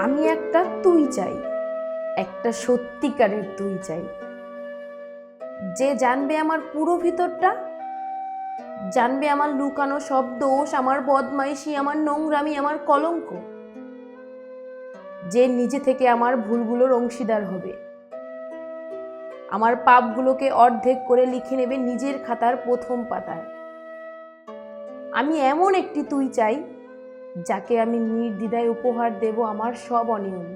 আমি একটা তুই চাই, একটা সত্যিকারের তুই চাই, যে জানবে আমার পুরো ভিতরটা, জানবে আমার লুকানো সব দোষ, আমার বদমাইশি, আমার নোংরামি, আমার কলঙ্ক, যে নিজে থেকে আমার ভুলগুলোর অংশীদার হবে, আমার পাপগুলোকে অর্ধেক করে লিখে নেবে নিজের খাতার প্রথম পাতায়। আমি এমন একটি তুই চাই, যাকে আমি নির্দ্বিধায় উপহার দেব আমার সব অনিয়ম,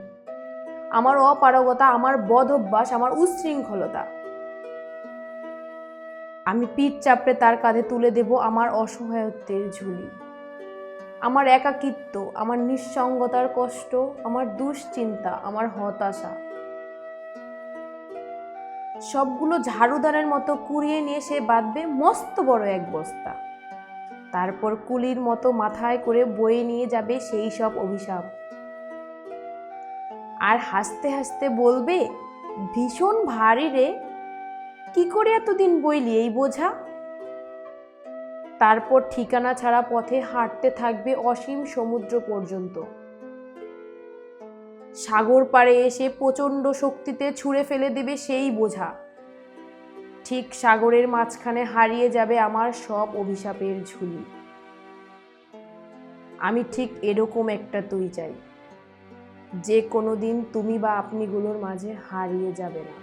আমার অপারগতা, আমার বদ অভ্যাস, আমার উচ্ছৃঙ্খলতা। আমি পিঠ চাপড়ে তার কাঁধে তুলে দেব আমার অসহায়ত্বের ঝুলি, আমার একাকিত্ব, আমার নিঃসঙ্গতার কষ্ট, আমার দুশ্চিন্তা, আমার হতাশা, সবগুলো ঝাড়ুদারের মতো কুড়িয়ে নিয়ে সে বাঁধবে মস্ত বড় এক বস্তা। তারপর কুলির মতো মাথায় করে বয়ে নিয়ে যাবে সেই সব অভিশাপ, আর হাসতে হাসতে বলবে, ভীষণ ভারী রে, কি করে এতদিন বইলি এই বোঝা। তারপর ঠিকানা ছাড়া পথে হাঁটতে থাকবে অসীম সমুদ্র পর্যন্ত। সাগর পাড়ে এসে প্রচণ্ড শক্তিতে ছুঁড়ে ফেলে দেবে সেই বোঝা। ঠিক সাগরের মাঝখানে হারিয়ে যাবে আমার সব অভিশাপের ঝুলি। আমি ঠিক এরকম একটা তুই চাই, যে কোনোদিন তুমি বা আপনিগুলোর মাঝে হারিয়ে যাবে না।